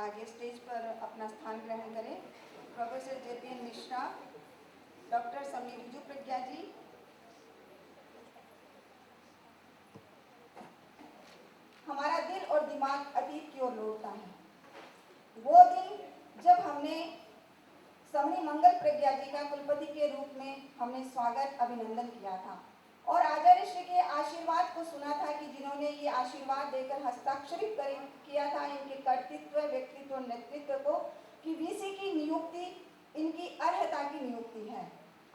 आगे स्टेज पर अपना स्थान ग्रहण करें। Professor JPN Mishra, doctor Sameer Riju Pragya ji, हमारा दिल और दिमाग अतीत की ओर लौटता है। वो दिन जब हमने समणी मंगल प्रज्ञा जी का कुलपति के रूप में हमने स्वागत अभिनंदन किया था और आचार्य श्री के आशीर्वाद को सुना था कि जिन्होंने ये आशीर्वाद देकर हस्ताक्षरित किया था इनके कर्तृत्व, व्यक्तित्व, नेतृत्व को कि VC की नियुक्ति इनकी अर्हता की नियुक्ति है,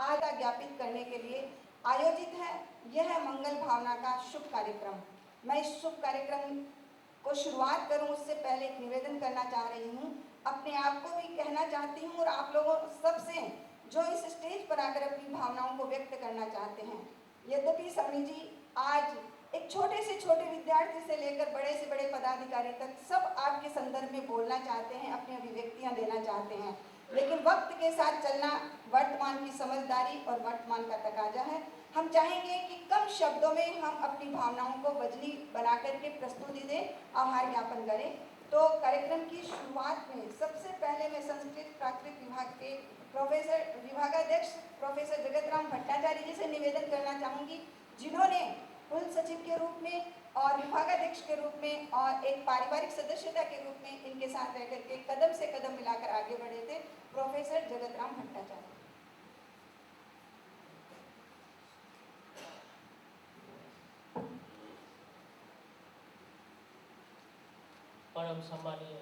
आज ज्ञापित करने के लिए आयोजित है यह मंगल भावना का शुभ कार्यक्रम। मैं इस शुभ कार्यक्रम को शुरुआत करूं उससे पहले एक निवेदन करना चाह रही हूं, अपने आप को भी कहना चाहती हूं और आप लोगों सबसे जो इस स्टेज पर आकर अपनी भावनाओं को व्यक्त करना चाहते हैं। यद्यपि समणी जी आज एक छोटे से छोटे विद्यार्थी से लेकर बड़े से बड़े पदाधिकारी तक सब आपके संदर्भ में बोलना चाहते हैं, अपनी अभिव्यक्तियां देना चाहते हैं, लेकिन वक्त के साथ चलना वर्तमान की समझदारी और वर्तमान का तकाजा है। हम चाहेंगे कि कम शब्दों में हम अपनी भावनाओं को वजनी बना करके प्रस्तुति दें, आभार ज्ञापन करें। तो कार्यक्रम की शुरुआत में सबसे पहले मैं संस्कृत प्राकृत विभाग के प्रोफेसर विभागाध्यक्ष प्रोफेसर जगतराम भट्टाचार्य जी से निवेदन करना चाहूँगी, जिन्होंने कुल सचिव के रूप में और विभागाध्यक्ष के रूप में और एक पारिवारिक सदस्यता के रूप में इनके साथ रहकर के कदम से कदम मिलाकर आगे बढ़े थे। प्रोफेसर जगतराम भट्टाचार्य। परम सम्मानीय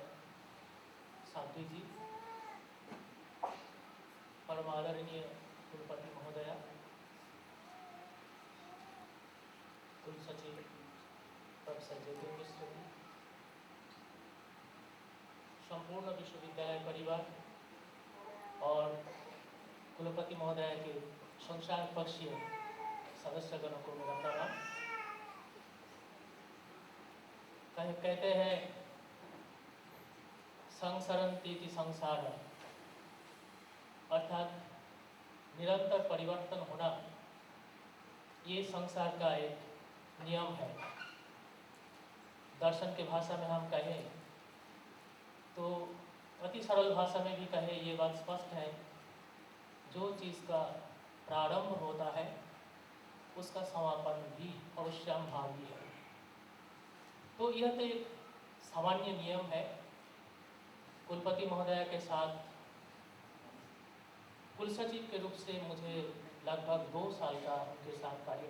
साध्वी जी, परम आदरणीय कुलपति महोदया, कुल सचिव प्रोफेसर JPN मिश्रा जी, संपूर्ण विश्वविद्यालय परिवार और कुलपति महोदया के संसार पक्षीय सदस्यगणों को मेरा प्रणाम। कहते हैं संसरन्ति संसार, अर्थात निरंतर परिवर्तन होना ये संसार का एक नियम है। दर्शन के भाषा में हम कहें तो अति सरल भाषा में भी कहें ये बात स्पष्ट है, जो चीज़ का प्रारंभ होता है उसका समापन भी अवश्यंभावी है। तो यह तो एक सामान्य नियम है। कुलपति महोदया के साथ कुल सचिव के रूप से मुझे लगभग 2 साल का उनके साथ कार्य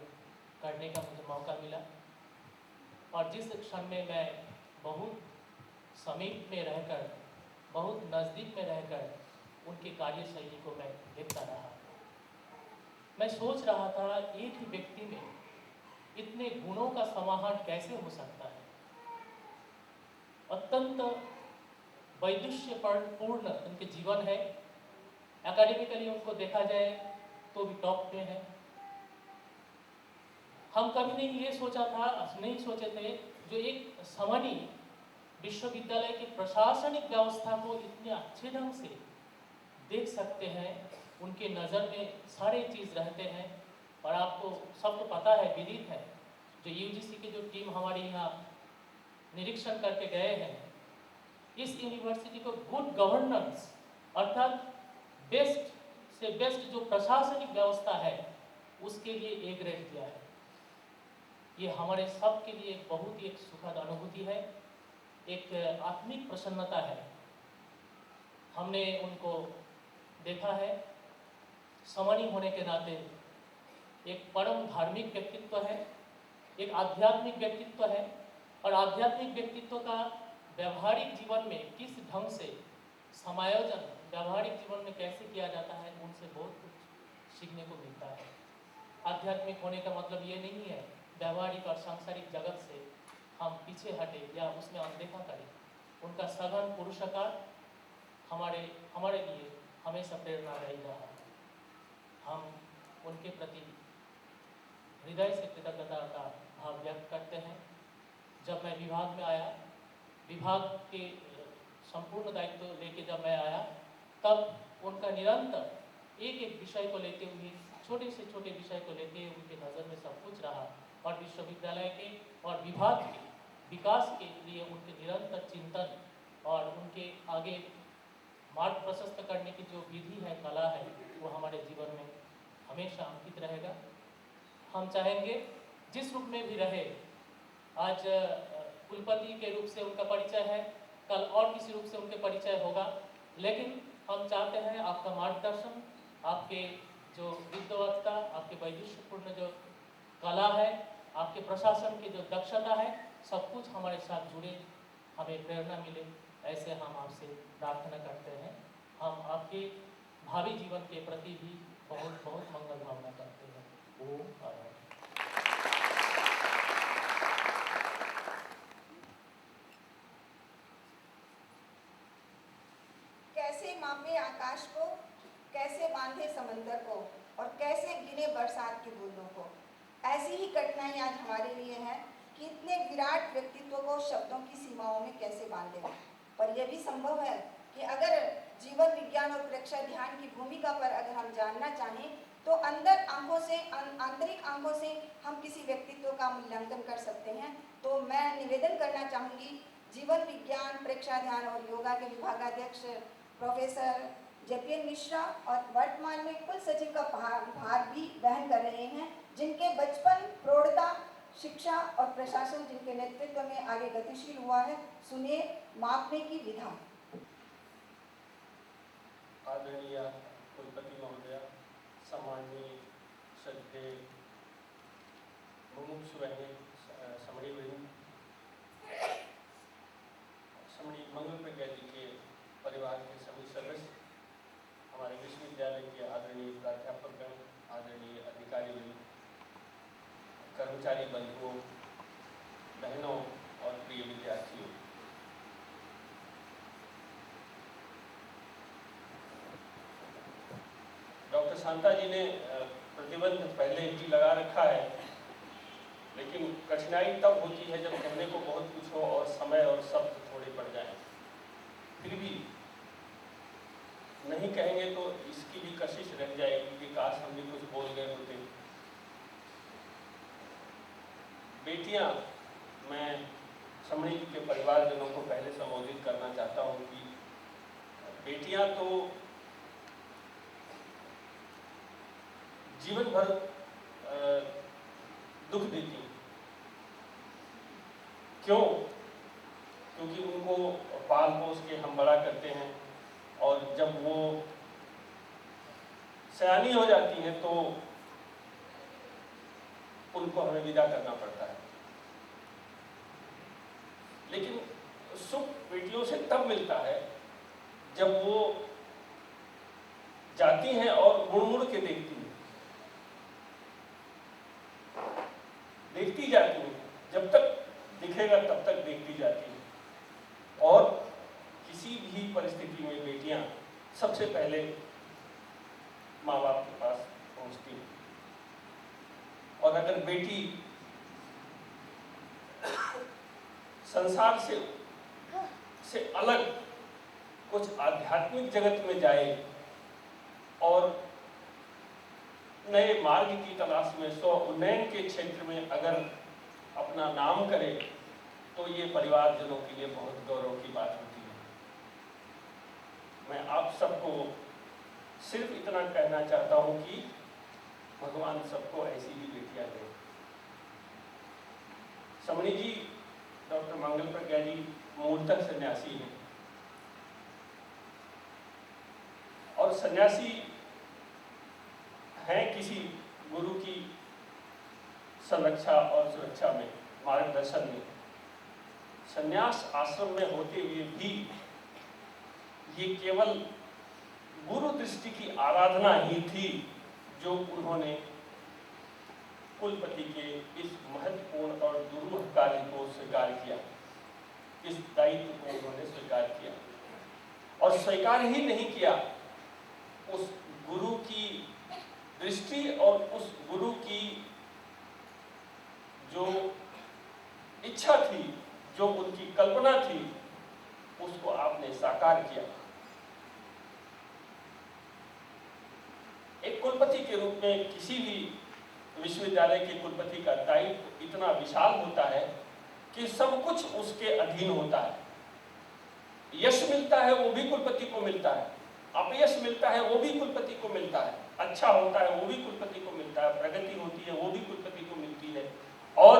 करने का मुझे मौका मिला और जिस क्षण में मैं बहुत समीप में रहकर, बहुत नज़दीक में रहकर उनकी कार्यशैली को मैं देखता रहा, मैं सोच रहा था एक ही व्यक्ति में इतने गुणों का समाहरण कैसे हो सकता है। अत्यंत वैदुष्यपूर्ण उनके जीवन है। एकेडमिकली उनको देखा जाए तो भी टॉप पे है। हम कभी नहीं सोचे थे जो एक समणी विश्वविद्यालय की प्रशासनिक व्यवस्था को इतने अच्छे ढंग से देख सकते हैं, उनके नज़र में सारे चीज़ रहते हैं। और आपको सबको पता है, विदित है, जो UGC की जो टीम हमारे यहाँ निरीक्षण करके गए हैं, इस यूनिवर्सिटी को गुड गवर्नेंस अर्थात बेस्ट से बेस्ट जो प्रशासनिक व्यवस्था है उसके लिए A ग्रेड दिया है। ये हमारे सब के लिए बहुत ही एक सुखद अनुभूति है, एक आत्मिक प्रसन्नता है। हमने उनको देखा है, समणी होने के नाते एक परम धार्मिक व्यक्तित्व है, एक आध्यात्मिक व्यक्तित्व है और आध्यात्मिक व्यक्तित्व का व्यवहारिक जीवन में किस ढंग से समायोजन व्यवहारिक जीवन में कैसे किया जाता है, उनसे बहुत कुछ सीखने को मिलता है। आध्यात्मिक होने का मतलब ये नहीं है व्यवहारिक और सांसारिक जगत से हम पीछे हटे या उसमें अनदेखा करें। उनका सघन पुरुषार्थ हमारे लिए हमेशा प्रेरणादायी रहा। हम उनके प्रति हृदय से कृतज्ञता का भाव व्यक्त करते हैं। जब मैं विभाग में आया, विभाग के संपूर्ण दायित्व लेके जब मैं आया, तब उनका निरंतर एक एक विषय को लेते हुए, छोटे से छोटे विषय को लेते हुए उनके नज़र में सब कुछ रहा और विश्वविद्यालय के और विभाग के विकास के लिए उनके निरंतर चिंतन और उनके आगे मार्ग प्रशस्त करने की जो विधि है, कला है, वो हमारे जीवन में हमेशा अंकित रहेगा। हम चाहेंगे जिस रूप में भी रहे, आज कुलपति के रूप से उनका परिचय है, कल और किसी रूप से उनके परिचय होगा, लेकिन हम चाहते हैं आपका मार्गदर्शन, आपके जो विद्वत्ता, आपके वैदुष्यपूर्ण जो कला है, आपके प्रशासन की जो दक्षता है, सब कुछ हमारे साथ जुड़े, हमें प्रेरणा मिले, ऐसे हम आपसे प्रार्थना करते हैं। हम आपके भावी जीवन के प्रति भी बहुत बहुत मंगल भावना करते हैं। ओम आभार। कैसे मापे आकाश को, कैसे बांधे समंदर को, और कैसे गिने बरसात के बूंदों को। ऐसी ही कठिनाई आज हमारे लिए है कि इतने विराट व्यक्तित्व को शब्दों की सीमाओं में कैसे बांधे। पर यह भी संभव है कि अगर जीवन विज्ञान और प्रेक्षा ध्यान की भूमिका पर अगर हम जानना चाहें तो आंतरिक आंखों से हम किसी व्यक्तित्व का मूल्यांकन कर सकते हैं। तो मैं निवेदन करना चाहूँगी, जीवन विज्ञान, प्रेक्षा ध्यान और योगा के विभागाध्यक्ष प्रोफेसर जेपीएन मिश्रा और वर्तमान में कुल सचिव का भार भी वहन कर रहे हैं, जिनके बचपन, प्रौढ़ता, शिक्षा और प्रशासन जिनके नेतृत्व में आगे गतिशील हुआ है। सुनिए मापने की विधा। आदरणीय कुलपति महोदय, सम्माननीय श्रद्धेय मुमुक्षु बहनें, समणी बहन, समणी मंगल प्रज्ञा जी के परिवार के सभी सदस्य, हमारे विश्वविद्यालय के आदरणीय प्राध्यापकगण, आदरणीय अधिकारी, कर्मचारी बंधुओं, बहनों और प्रिय विद्यार्थियों, डॉक्टर शांता जी ने प्रतिबंध पहले ही लगा रखा है, लेकिन कठिनाई तब होती है जब कहने को बहुत कुछ हो और समय और शब्द थोड़े पड़ जाए। फिर भी नहीं कहेंगे तो इसकी भी कशिश रह जाएगी कि काश हम भी कुछ बोल गए होते। बेटियां, मैं समणी के परिवारजनों को पहले संबोधित करना चाहता हूं कि बेटियां तो जीवन भर दुख देती हैं। क्यों? क्योंकि उनको पाल पोस के हम बड़ा करते हैं और जब वो सयानी हो जाती हैं तो उनको हमें विदा करना पड़ता है। लेकिन सुख बेटियों से तब मिलता है जब वो जाती हैं और मुड़ मुड़ के देखती हैं, देखती जाती हैं, जब तक दिखेगा तब तक देखती जाती हैं। और किसी भी परिस्थिति में बेटियां सबसे पहले माँ बाप के पास पहुंचती हैं। और अगर बेटी संसार से अलग कुछ आध्यात्मिक जगत में जाए और नए मार्ग की तलाश में स्व उन्नयन के क्षेत्र में अगर अपना नाम करे तो ये परिवारजनों के लिए बहुत गौरव की बात होती है। मैं आप सबको सिर्फ इतना कहना चाहता हूं कि भगवान सबको ऐसी ही बेटियां दें। समणी जी, डॉक्टर मंगल प्रज्ञा जी मूलतः सन्यासी हैं और सन्यासी हैं किसी गुरु की संरक्षा और सुरक्षा में, मार्गदर्शन में। सन्यास आश्रम में होते हुए भी ये केवल गुरु दृष्टि की आराधना ही थी जो उन्होंने कुलपति के इस महत्वपूर्ण और दुर्लभ कार्य को स्वीकार किया, इस दायित्व को उन्होंने स्वीकार किया। और स्वीकार ही नहीं किया, उस गुरु की दृष्टि और उस गुरु की जो इच्छा थी, जो उनकी कल्पना थी, उसको आपने साकार किया। एक कुलपति के रूप में किसी भी विश्वविद्यालय के कुलपति का दायित्व इतना विशाल होता है कि सब कुछ उसके अधीन होता है। यश मिलता है वो भी कुलपति को मिलता है, अपयश मिलता है वो भी कुलपति को मिलता है, अच्छा होता है वो भी कुलपति को मिलता है, प्रगति होती है वो भी कुलपति को मिलती है, और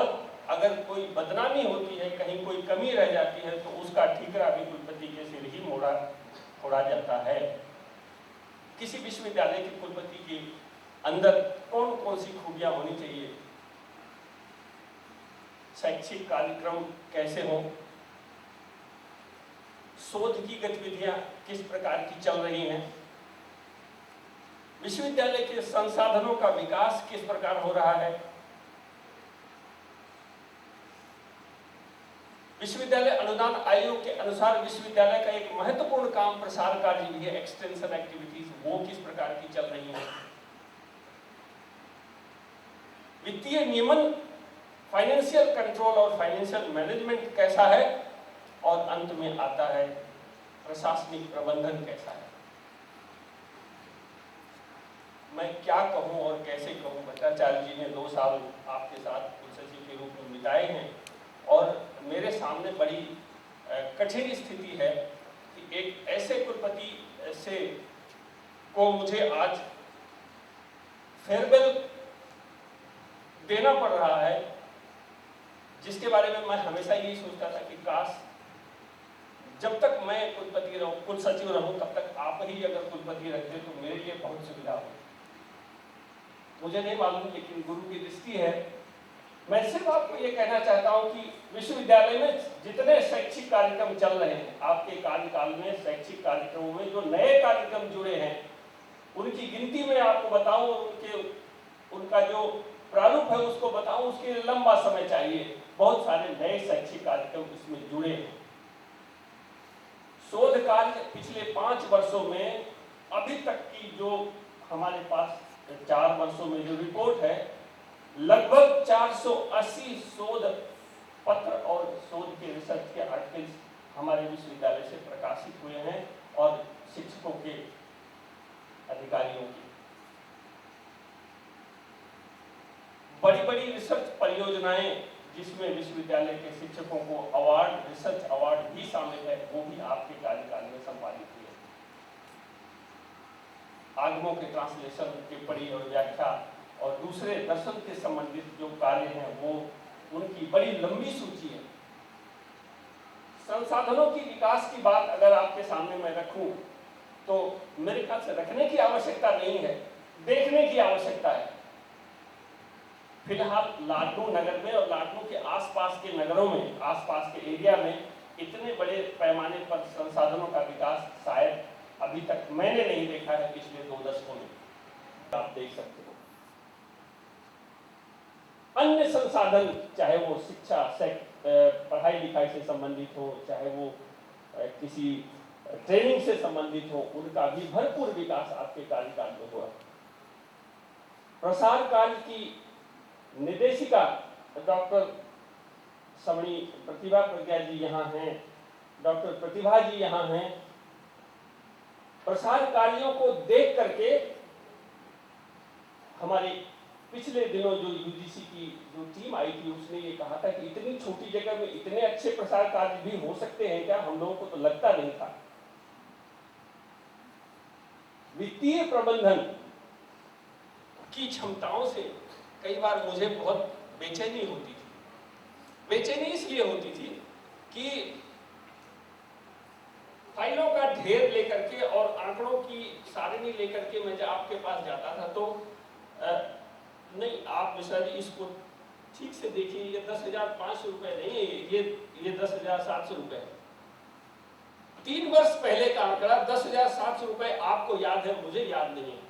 अगर कोई बदनामी होती है, कहीं कोई कमी रह जाती है, तो उसका ठीकरा भी कुलपति के सिर ही फोड़ा जाता है। किसी विश्वविद्यालय के कुलपति के अंदर कौन कौन सी खूबियां होनी चाहिए, शैक्षिक कार्यक्रम कैसे हो, शोध की गतिविधियां किस प्रकार की चल रही हैं, विश्वविद्यालय के संसाधनों का विकास किस प्रकार हो रहा है, विश्वविद्यालय अनुदान आयोग के अनुसार विश्वविद्यालय का एक महत्वपूर्ण काम प्रसार कार्य भी है, एक्सटेंशन एक्टिविटीज, वो किस प्रकार की चल रही हैं, वित्तीय नियमन, फाइनेंशियल कंट्रोल और फाइनेंशियल मैनेजमेंट कैसा है, और अंत में आता है प्रशासनिक प्रबंधन कैसा है। मैं क्या कहूं और कैसे कहूं, भट्टाचार्य जी ने 2 साल आपके साथ कुलसचिव के रूप में बिताए हैं, और मेरे सामने बड़ी कठिन स्थिति है कि एक ऐसे कुलपति से को मुझे आज फेयरवेल देना पड़ रहा है, जिसके बारे में मैं हमेशा यही सोचता था कि काश जब तक मैं कुलपति रहूं, कुलसचिव रहूं, तब तक आप ही अगर कुलपति रहते तो मेरे लिए बहुत सुविधा हो। मुझे नहीं मालूम, लेकिन गुरु की दृष्टि है। मैं सिर्फ आपको ये कहना चाहता हूं कि विश्वविद्यालय में जितने शैक्षिक कार्यक्रम चल रहे हैं, आपके कार्यकाल में शैक्षिक कार्यक्रमों में जो नए कार्यक्रम जुड़े हैं, उनकी गिनती में आपको बताऊं, उनका जो प्रारूप है उसको बताऊं, उसके लिए लंबा समय चाहिए। बहुत सारे नए शैक्षिक कार्यक्रम इसमें जुड़े हैं। शोध कार्य पिछले 5 वर्षों में अभी तक की जो हमारे पास 4 वर्षों में जो रिपोर्ट है, लगभग 480 शोध पत्र और शोध के रिसर्च के आर्टिकल्स हमारे विश्वविद्यालय से प्रकाशित हुए हैं, और शिक्षकों के, अधिकारियों की बड़ी रिसर्च परियोजनाएं, जिसमें विश्वविद्यालय के शिक्षकों को अवार्ड, रिसर्च अवार्ड भी शामिल है, वो भी आपके कार्यकाल में संपादित हुए। आगमों के ट्रांसलेशन, टिप्पणी और व्याख्या और दूसरे दर्शन से संबंधित जो कार्य हैं, वो उनकी बड़ी लंबी सूची है। संसाधनों की विकास की बात अगर आपके सामने मैं रखूं, तो मेरे ख्याल से रखने की आवश्यकता नहीं है, देखने की आवश्यकता है। फिलहाल लाडनू नगर में और लाडनू के आसपास के नगरों में, आसपास के एरिया में इतने बड़े पैमाने पर संसाधनों का विकास शायद अभी तक मैंने नहीं देखा है पिछले 2 दशकों में। आप देख सकते हो अन्य संसाधन, चाहे वो शिक्षा, पढ़ाई लिखाई से संबंधित हो, चाहे वो किसी ट्रेनिंग से संबंधित हो, उनका भी भरपूर विकास आपके कार्यकाल में हुआ। प्रसार कार्य की निर्देशिका डॉक्टर समणी प्रतिभा प्रज्ञा जी यहाँ हैं, डॉक्टर प्रतिभा जी यहाँ हैं। प्रसार कार्यों को देख करके हमारे पिछले दिनों जो यूजीसी की जो टीम आई थी, उसने ये कहा था कि इतनी छोटी जगह में इतने अच्छे प्रसार कार्य भी हो सकते हैं क्या, हम लोगों को तो लगता नहीं था। वित्तीय प्रबंधन की क्षमताओं से कई बार मुझे बहुत बेचैनी होती थी। बेचैनी इसलिए होती थी कि फाइलों का ढेर लेकर के और आंकड़ों की सारणी लेकर के मैं जब आपके पास जाता था, तो नहीं आप मिश्रा जी इसको ठीक से देखिए, ये 10,500 रुपए नहीं है, ये 10,700 रुपए है। 3 वर्ष पहले का आंकड़ा 10,700 रुपए आपको याद है, मुझे याद नहीं है।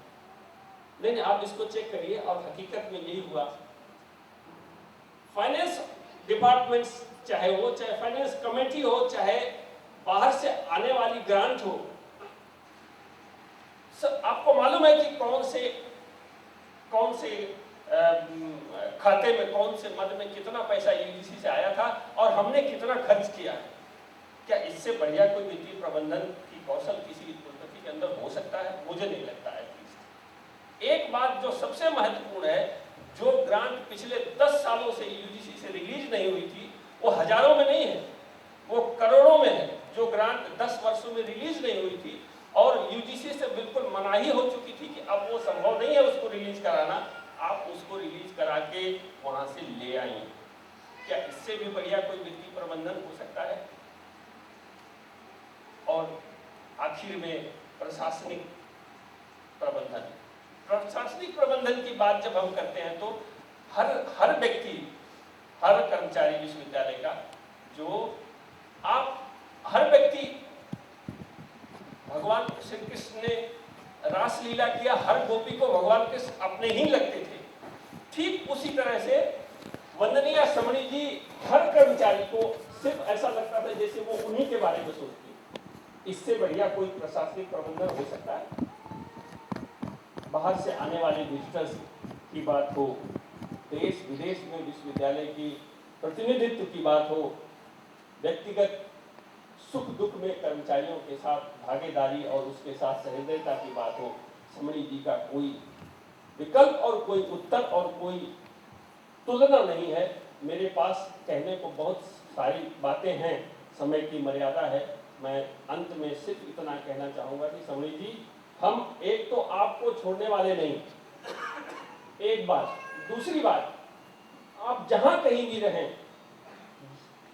नहीं, आप इसको चेक करिए और हकीकत में यही हुआ। फाइनेंस डिपार्टमेंट, चाहे फाइनेंस कमेटी हो, चाहे बाहर से आने वाली ग्रांट हो, आपको मालूम है कि कौन से खाते में, कौन से मद में कितना पैसा यूजीसी से आया था और हमने कितना खर्च किया है। क्या इससे बढ़िया कोई वित्तीय प्रबंधन की कौशल किसी कुलपति के अंदर हो सकता है? मुझे नहीं लगता है। एक बात जो सबसे महत्वपूर्ण है, जो ग्रांट पिछले 10 सालों से यूजीसी से रिलीज नहीं हुई थी, वो हजारों में नहीं है, वो करोड़ों में है। जो ग्रांट 10 वर्षों में रिलीज नहीं हुई थी और यूजीसी से बिल्कुल मनाही हो चुकी थी कि अब वो संभव नहीं है उसको रिलीज कराना, आप उसको रिलीज करा के वहां से ले आइए। क्या इससे भी बढ़िया कोई वित्तीय प्रबंधन हो सकता है? और आखिर में प्रशासनिक प्रबंधन। प्रशासनिक प्रबंधन की बात जब हम करते हैं तो हर व्यक्ति, हर कर्मचारी विश्वविद्यालय का, जो आप हर व्यक्ति, भगवान श्री कृष्ण ने रासलीला किया, हर गोपी को भगवान कृष्ण अपने ही लगते थे। ठीक उसी तरह से वंदनीय समणी जी हर कर्मचारी को सिर्फ ऐसा लगता था जैसे वो उन्हीं के बारे में सोचती। इससे बढ़िया कोई प्रशासनिक प्रबंधन हो सकता है? बाहर से आने वाले विजिटर्स की बात हो, देश विदेश में विश्वविद्यालय की प्रतिनिधित्व की बात हो, व्यक्तिगत सुख दुख में कर्मचारियों के साथ भागीदारी और उसके साथ सहृदयता की बात हो, समणी जी का कोई विकल्प और कोई उत्तर और कोई तुलना नहीं है। मेरे पास कहने को बहुत सारी बातें हैं, समय की मर्यादा है। मैं अंत में सिर्फ इतना कहना चाहूँगा कि समणी जी, हम एक तो आपको छोड़ने वाले नहीं, एक बात। दूसरी बात, आप जहाँ कहीं भी रहें,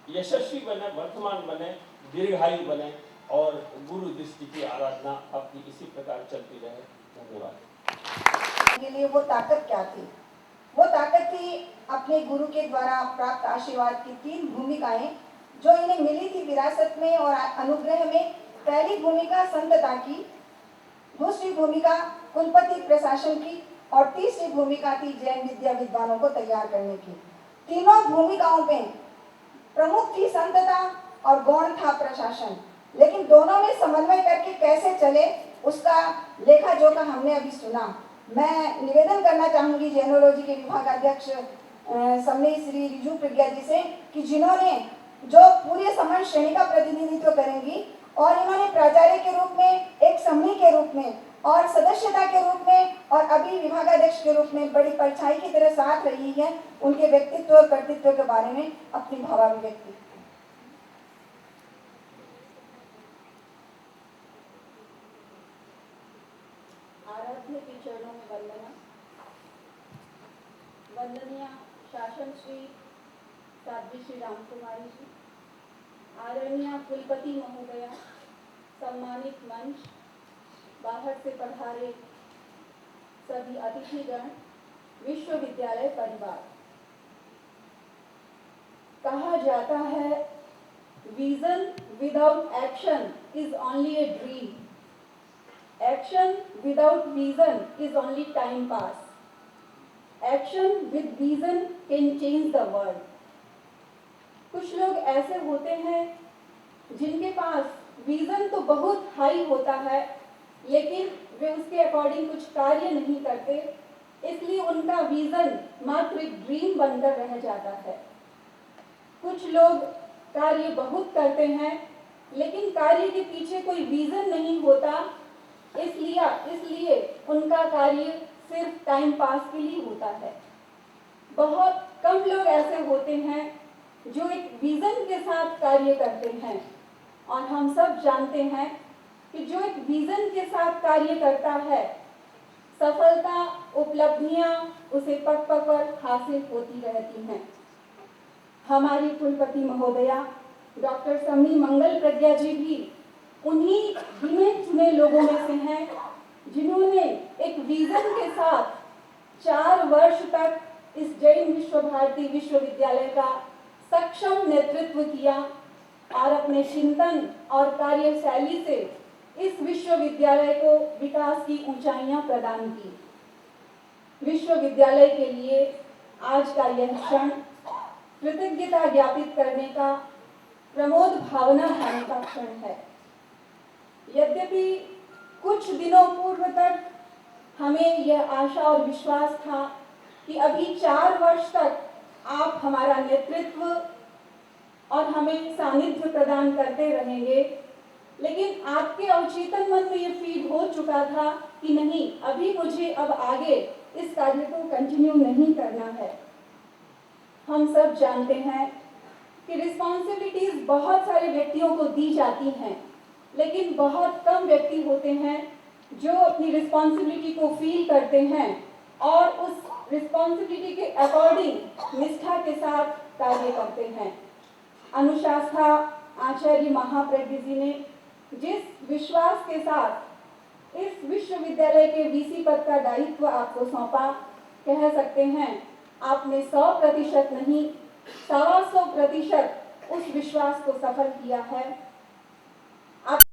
यशस्वी बने, वर्तमान बने, दीर्घायु बने और गुरु दृष्टि की आराधना आपकी इसी प्रकार चलती रहे। धन्यवाद। के लिए वो ताकत क्या थी? वो ताकत थी अपने गुरु के द्वारा प्राप्त आशीर्वाद की 3 भूमिकाएं जो इन्हें मिली थी विरासत में और अनुग्रह में। पहली भूमिका संतता की, दूसरी भूमिका कुलपति प्रशासन की और तीसरी भूमिका थी जैन विद्या विद्वानों को तैयार करने की। तीनों भूमिकाओं में प्रमुख थी संतता और गौण था प्रशासन, लेकिन दोनों में समन्वय करके कैसे चले उसका लेखा जोखा हमने अभी सुना। मैं निवेदन करना चाहूंगी जैनोलॉजी के विभागाध्यक्ष समनी श्री रिजू प्रज्ञा जी से कि जिन्होंने जो पूरे समन श्रेणी का प्रतिनिधित्व करेंगी और इन्होंने प्राचार्य के रूप में, एक समनी के रूप में और सदस्यता के रूप में और अभी विभागाध्यक्ष के रूप में बड़ी परछाई की तरह साथ रही है, उनके व्यक्तित्व और कर्तृत्व के बारे में अपनी भावाभिव्यक्ति। आराध्य के चरणों में वंदना। वंदनीय शासन श्री साध्वी श्री राम कुमारी जी, आदरणीय कुलपति महोदया, सम्मानित मंच, बाहर से पधारे सभी अतिथिगण, विश्वविद्यालय परिवार। कहा जाता है vision without action is only a dream, action without vision is only time pass, action with vision can change the world. कुछ लोग ऐसे होते हैं जिनके पास विजन तो बहुत हाई होता है, लेकिन वे उसके अकॉर्डिंग कुछ कार्य नहीं करते, इसलिए उनका विजन मात्र एक ड्रीम बनकर रह जाता है। कुछ लोग कार्य बहुत करते हैं, लेकिन कार्य के पीछे कोई विजन नहीं होता, इसलिए उनका कार्य सिर्फ टाइम पास के लिए होता है। बहुत कम लोग ऐसे होते हैं जो एक विजन के साथ कार्य करते हैं, और हम सब जानते हैं कि जो एक विजन के साथ कार्य करता है, सफलता, उपलब्धियां उसे पग पग पर हासिल होती रहती हैं। हमारी कुलपति महोदया डॉक्टर समनी मंगल प्रज्ञा जी भी उन्हीं गिने चुने लोगों में से हैं जिन्होंने एक विजन के साथ 4 वर्ष तक इस जैन विश्व भारती विश्वविद्यालय का सक्षम नेतृत्व किया और अपने चिंतन और कार्यशैली से इस विश्वविद्यालय को विकास की ऊंचाइयां प्रदान की। विश्वविद्यालय के लिए आज का यह क्षण कृतज्ञता ज्ञापित करने का, प्रमोद भावना भाने का क्षण है। यद्यपि कुछ दिनों पूर्व तक हमें यह आशा और विश्वास था कि अभी 4 वर्ष तक आप हमारा नेतृत्व और हमें सानिध्य प्रदान करते रहेंगे, लेकिन आपके अवचेतन मन में ये फीड हो चुका था कि नहीं, अभी मुझे अब आगे इस कार्य को कंटिन्यू नहीं करना है। हम सब जानते हैं कि रिस्पॉन्सिबिलिटीज बहुत सारे व्यक्तियों को दी जाती हैं, लेकिन बहुत कम व्यक्ति होते हैं जो अपनी रिस्पॉन्सिबिलिटी को फील करते हैं और उस रिस्पॉन्सिबिलिटी के अकॉर्डिंग निष्ठा के साथ कार्य करते हैं। अनुशास्त्रा आचार्य महाप्रज्ञ जी ने जिस विश्वास के साथ इस विश्वविद्यालय के वीसी पद का दायित्व आपको सौंपा, कह सकते हैं आपने 100% नहीं 125% उस विश्वास को सफल किया है।